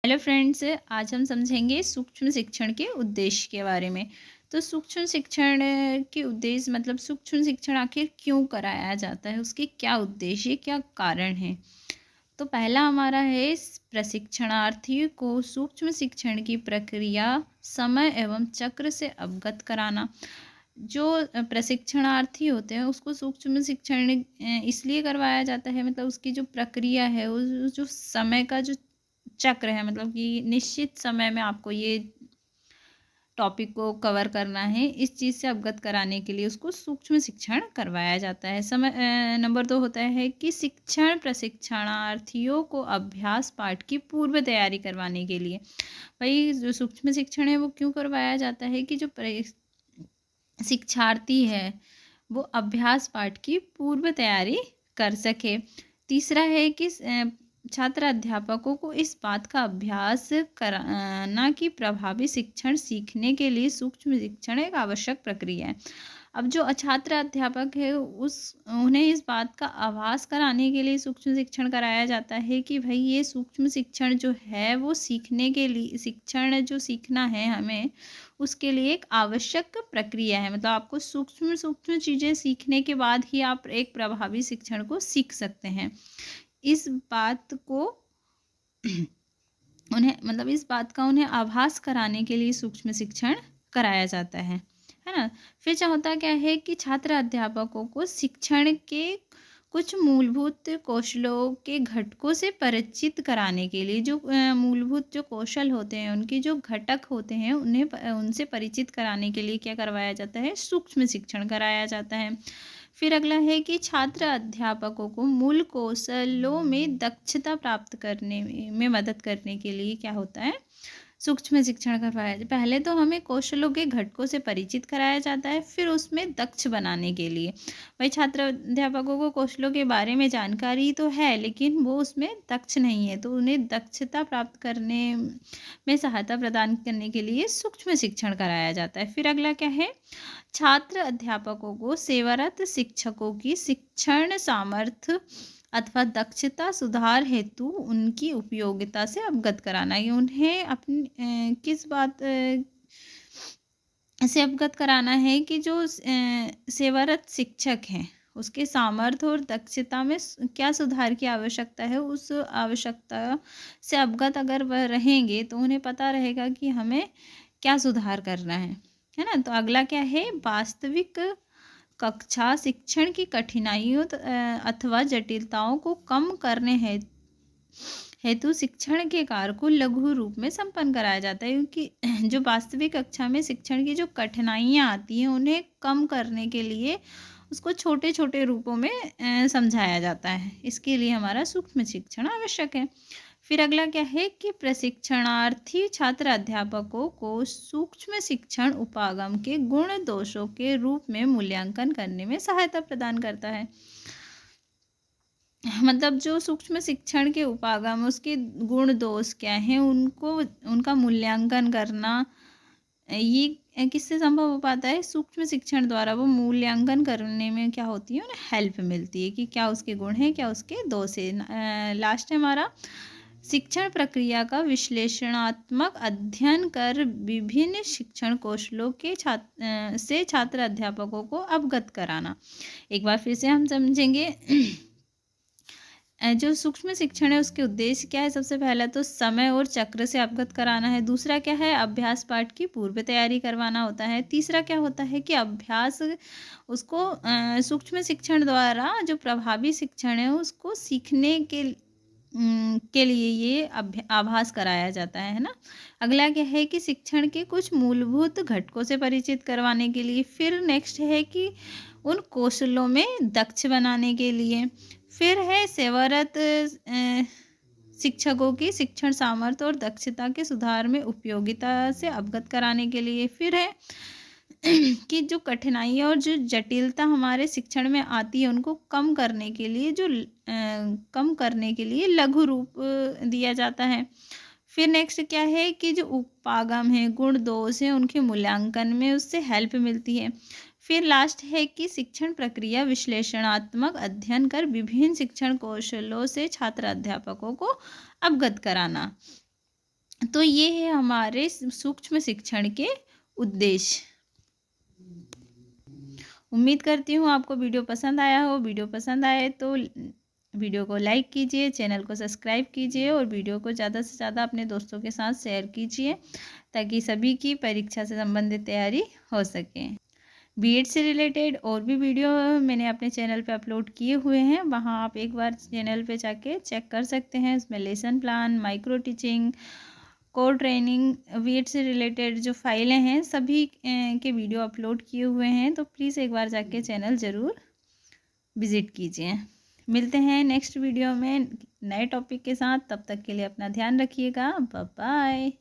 Hello friends, आज हम समझेंगे सूक्ष्म शिक्षण के उद्देश्य के बारे में। तो सूक्ष्म शिक्षण के उद्देश्य मतलब सूक्ष्म शिक्षण आखिर क्यों कराया जाता है, उसके क्या उद्देश्य, क्या कारण हैं। तो पहला हमारा है प्रशिक्षणार्थी को सूक्ष्म शिक्षण की प्रक्रिया, समय एवं चक्र से अवगत कराना। जो प्रशिक्षणार्थी होते हैं उसको सूक्ष्म शिक्षण इसलिए करवाया जाता है, मतलब उसकी जो प्रक्रिया है, उस जो समय का जो चक्र है, मतलब कि निश्चित समय में आपको ये टॉपिक को कवर करना है, इस चीज़ से अवगत कराने के लिए उसको सूक्ष्म शिक्षण करवाया जाता है। नंबर 2 होता है कि शिक्षण प्रशिक्षणार्थियों को अभ्यास पाठ की पूर्व तैयारी करवाने के लिए। भाई जो सूक्ष्म शिक्षण है वो क्यों करवाया जाता है कि जो शिक्षार्थी है वो अभ्यास पाठ की पूर्व तैयारी कर सके। तीसरा है कि छात्र अध्यापकों को इस बात का अभ्यास कराना कि प्रभावी शिक्षण सीखने के लिए सूक्ष्म शिक्षण एक आवश्यक प्रक्रिया है। अब जो छात्र अध्यापक है उस उन्हें इस बात का आभास कराने के लिए सूक्ष्म शिक्षण कराया जाता है कि भाई ये सूक्ष्म शिक्षण जो है वो सीखने के लिए, शिक्षण जो सीखना है हमें, उसके लिए एक आवश्यक प्रक्रिया है। मतलब आपको सूक्ष्म सूक्ष्म चीज़ें सीखने के बाद ही आप एक प्रभावी शिक्षण को सीख सकते हैं। इस बात को इस बात का उन्हें आभास कराने के लिए सूक्ष्म शिक्षण कराया जाता है ना। फिर क्या होता क्या है कि छात्र अध्यापकों को शिक्षण के कुछ मूलभूत कौशलों के घटकों से परिचित कराने के लिए, जो मूलभूत जो कौशल होते हैं, उनके जो घटक होते हैं, उन्हें उनसे परिचित कराने के लिए क्या करवाया जाता है, सूक्ष्म शिक्षण कराया जाता है। फिर अगला है कि छात्र अध्यापकों को मूल कौशलों में दक्षता प्राप्त करने में मदद करने के लिए क्या होता है, सूक्ष्म शिक्षण करवाया जाए। पहले तो हमें कौशलों के घटकों से परिचित कराया जाता है, फिर उसमें दक्ष बनाने के लिए। भाई छात्र अध्यापकों को कौशलों के बारे में जानकारी तो है, लेकिन वो उसमें दक्ष नहीं है, तो उन्हें दक्षता प्राप्त करने में सहायता प्रदान करने के लिए सूक्ष्म शिक्षण कराया जाता है। फिर अगला क्या है, छात्र अध्यापकों को सेवारत शिक्षकों की शिक्षण सामर्थ्य अथवा दक्षता सुधार हेतु उनकी उपयोगिता से अवगत कराना। ये उन्हें अपनी किस बात से अवगत कराना है कि जो सेवारत शिक्षक हैं उसके सामर्थ्य और दक्षता में क्या सुधार की आवश्यकता है, उस आवश्यकता से अवगत अगर वह रहेंगे तो उन्हें पता रहेगा कि हमें क्या सुधार करना है ना। तो अगला क्या है, वास्तविक कक्षा शिक्षण की कठिनाइयों अथवा जटिलताओं को कम करने हेतु शिक्षण के कार्य को लघु रूप में संपन्न कराया जाता है, क्योंकि जो वास्तविक कक्षा में शिक्षण की जो कठिनाइयाँ आती हैं उन्हें कम करने के लिए उसको छोटे छोटे रूपों में समझाया जाता है। इसके लिए हमारा सूक्ष्म शिक्षण आवश्यक है। फिर अगला क्या है कि प्रशिक्षणार्थी छात्र अध्यापकों को सूक्ष्म शिक्षण उपागम के गुण दोषों के रूप में मूल्यांकन करने में सहायता प्रदान करता है। मतलब जो सूक्ष्म शिक्षण के उपागम, उसके गुण दोष क्या हैं, उनको उनका मूल्यांकन करना, ये किससे संभव हो पाता है, सूक्ष्म शिक्षण द्वारा। वो मूल्यांकन करने में क्या होती है, उन्हें हेल्प मिलती है कि क्या उसके गुण हैं, क्या उसके दोष है। लास्ट है हमारा शिक्षण प्रक्रिया का विश्लेषणात्मक अध्ययन कर विभिन्न शिक्षण कौशलों के से छात्र अध्यापकों को अवगत कराना। एक बार फिर से हम समझेंगे जो सूक्ष्म शिक्षण है उसके उद्देश्य क्या है। सबसे पहला तो समय और चक्र से अवगत कराना है। दूसरा क्या है, अभ्यास पाठ की पूर्व तैयारी करवाना होता है। तीसरा क्या होता है कि अभ्यास उसको सूक्ष्म शिक्षण द्वारा जो प्रभावी शिक्षण है उसको सीखने के लिए ये आभास कराया जाता है ना। अगला क्या है कि शिक्षण के कुछ मूलभूत घटकों से परिचित करवाने के लिए। फिर नेक्स्ट है कि उन कौशलों में दक्ष बनाने के लिए। फिर है सेवारत शिक्षकों की शिक्षण सामर्थ्य और दक्षता के सुधार में उपयोगिता से अवगत कराने के लिए। फिर है कि जो कठिनाई और जो जटिलता हमारे शिक्षण में आती है उनको कम करने के लिए, कम करने के लिए लघु रूप दिया जाता है। फिर नेक्स्ट क्या है कि जो उपागम है, गुण दोष है, उनके मूल्यांकन में उससे हेल्प मिलती है। फिर लास्ट है कि शिक्षण प्रक्रिया विश्लेषणात्मक अध्ययन कर विभिन्न शिक्षण कौशलों से छात्र अध्यापकों को अवगत कराना। तो ये है हमारे सूक्ष्म शिक्षण के उद्देश्य। उम्मीद करती हूँ आपको वीडियो पसंद आया हो। वीडियो पसंद आए तो वीडियो को लाइक कीजिए, चैनल को सब्सक्राइब कीजिए और वीडियो को ज़्यादा से ज़्यादा अपने दोस्तों के साथ शेयर कीजिए ताकि सभी की परीक्षा से संबंधित तैयारी हो सके। बीएड से रिलेटेड और भी वीडियो मैंने अपने चैनल पे अपलोड किए हुए हैं, वहाँ आप एक बार चैनल पे जाके चेक कर सकते हैं। इसमें lesson plan, micro teaching, core training, BEd से रिलेटेड जो फाइलें हैं सभी के वीडियो अपलोड किए हुए हैं, तो प्लीज़ एक बार जाके चैनल ज़रूर विज़िट कीजिए। मिलते हैं नेक्स्ट वीडियो में नए टॉपिक के साथ। तब तक के लिए अपना ध्यान रखिएगा। Bye bye.